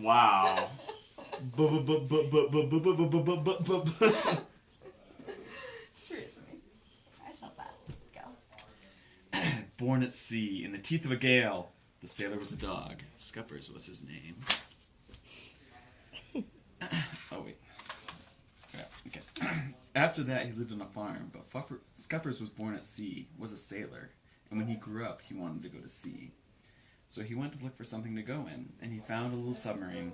Wow. Excuse me. I smell bad. Go. Born at sea, in the teeth of a gale, the sailor was a dog. Scuppers was his name. Oh, wait. Yeah, okay. After that, he lived on a farm, but Scuppers was born at sea, was a sailor, and when he grew up, he wanted to go to sea. So he went to look for something to go in, and he found a little submarine.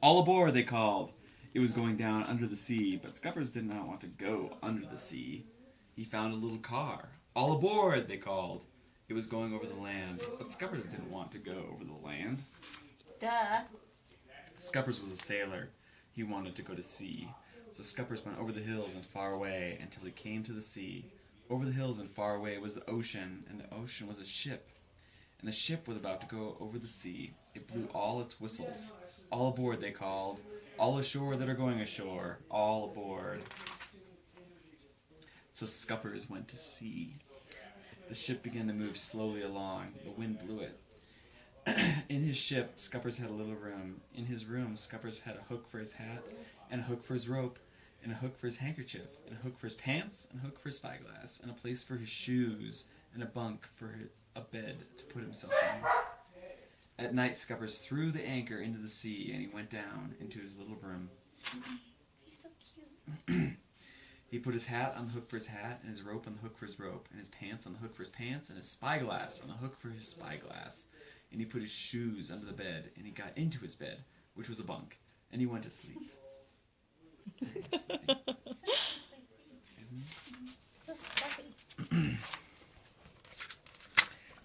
All aboard, they called. It was going down under the sea, but Scuppers did not want to go under the sea. He found a little car. All aboard, they called. It was going over the land, but Scuppers didn't want to go over the land. Duh. Scuppers was a sailor. He wanted to go to sea. So Scuppers went over the hills and far away until he came to the sea. Over the hills and far away was the ocean, and the ocean was a ship. And the ship was about to go over the sea. It blew all its whistles. All aboard, they called. All ashore that are going ashore. All aboard. So Scuppers went to sea. The ship began to move slowly along. The wind blew it. In his ship, Scuppers had a little room. In his room, Scuppers had a hook for his hat, and a hook for his rope, and a hook for his handkerchief, and a hook for his pants, and a hook for his spyglass, and a place for his shoes, and a bunk for a bed to put himself in. At night, Scuppers threw the anchor into the sea, and he went down into his little room. He's so cute. He put his hat on the hook for his hat, and his rope on the hook for his rope, and his pants on the hook for his pants, and his spyglass on the hook for his spyglass. And he put his shoes under the bed, and he got into his bed, which was a bunk, and he went to sleep. Isn't So fluffy. it?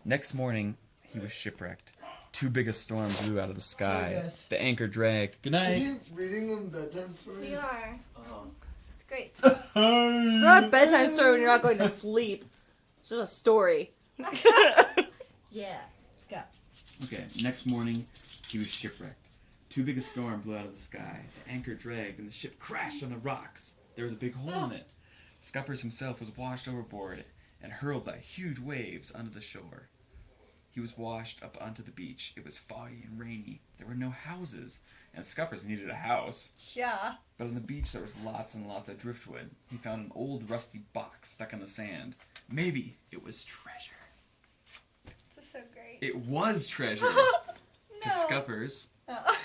Next morning, he was shipwrecked. Too big a storm blew out of the sky. Hi, guys. The anchor dragged. Good Are night. you reading them bedtime stories? We are. Oh. It's great. It's not a bedtime story when you're not going to sleep. It's just a story. Yeah. Let's go. Okay, next morning, he was shipwrecked. Too big a storm blew out of the sky. The anchor dragged, and the ship crashed on the rocks. There was a big hole in it. Scuppers himself was washed overboard and hurled by huge waves onto the shore. He was washed up onto the beach. It was foggy and rainy. There were no houses, and Scuppers needed a house. Yeah. But on the beach there was lots and lots of driftwood. He found an old rusty box stuck in the sand. Maybe it was treasure. This is so great. It was treasure to Scuppers. Oh.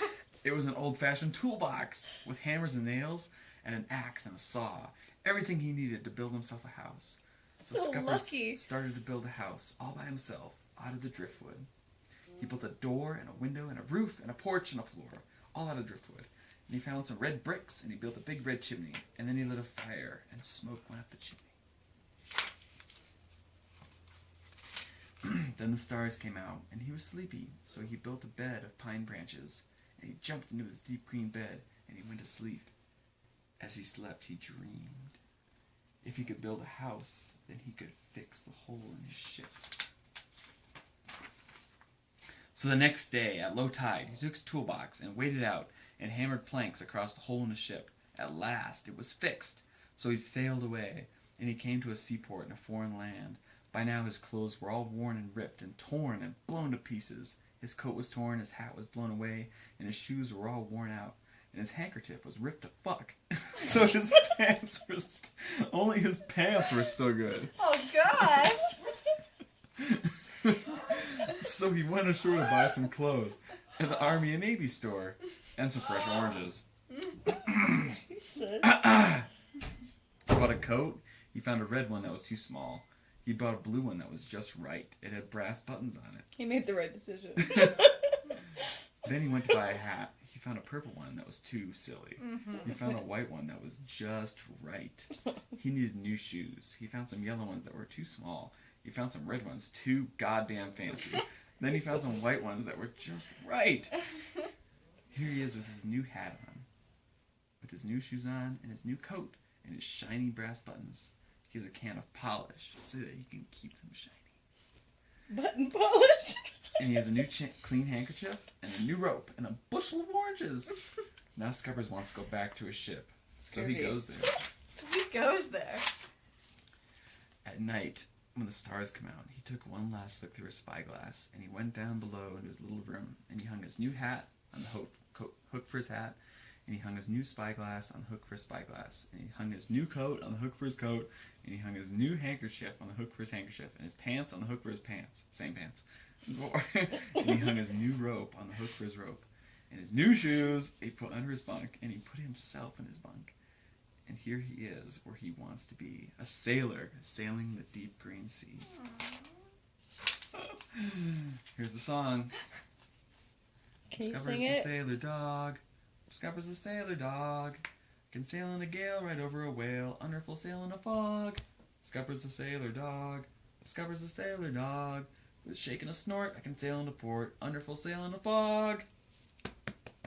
It was an old-fashioned toolbox with hammers and nails and an axe and a saw. Everything he needed to build himself a house. So Scuppers lucky. started to build a house all by himself out of the driftwood. He built a door and a window and a roof and a porch and a floor, all out of driftwood. And he found some red bricks and he built a big red chimney. And then he lit a fire and smoke went up the chimney. Then the stars came out, and he was sleepy, so he built a bed of pine branches, and he jumped into his deep green bed, and he went to sleep. As he slept, he dreamed. If he could build a house, then he could fix the hole in his ship. So the next day, at low tide, he took his toolbox and waded out and hammered planks across the hole in the ship. At last, it was fixed, so he sailed away, and he came to a seaport in a foreign land. By now his clothes were all worn and ripped and torn and blown to pieces. His coat was torn, his hat was blown away, and his shoes were all worn out, and his handkerchief was ripped to fuck. So his pants were only his pants were still good. Oh gosh. So he went ashore to buy some clothes at the Army and Navy store and some fresh oranges. He bought a coat. He found a red one that was too small. He bought a blue one that was just right. It had brass buttons on it. He made the right decision. Then he went to buy a hat. He found a purple one that was too silly. He found a white one that was just right. He needed new shoes. He found some yellow ones that were too small. He found some red ones too goddamn fancy. Then he found some white ones that were just right. Here he is with his new hat on, with his new shoes on, and his new coat, and his shiny brass buttons. He has a can of polish so that he can keep them shiny. Button polish. And he has a new clean handkerchief, and a new rope, and a bushel of oranges. Now Scuppers wants to go back to his ship, so he goes there. So he goes there. At night, when the stars come out, he took one last look through his spyglass, and he went down below into his little room, and he hung his new hat on the hook for his hat, and he hung his new spyglass on the hook for his spyglass, and he hung his new coat on the hook for his coat, and he hung his new handkerchief on the hook for his handkerchief, and his pants on the hook for his pants. Same pants. And he hung his new rope on the hook for his rope, and his new shoes he put under his bunk, and he put himself in his bunk. And here he is, where he wants to be, a sailor sailing the deep green sea. Here's the song. Can you Scupper's sing a it? sailor dog. Scupper's a sailor dog. Can sail in a gale right over a whale, under full sail in a fog. Scupper's a sailor dog. Scupper's a sailor dog. With a shake and a snort, I can sail into port, under full sail in a fog.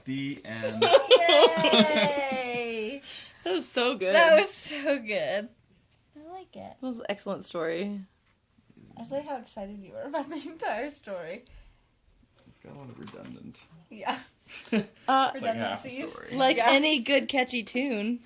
The end. Yay! That was so good. That was so good. I like it. That was an excellent story. I just like how excited you were about the entire story. It's got a lot of redundant. Yeah. It's like half the Redundancies. story. Like Yeah. any good catchy tune.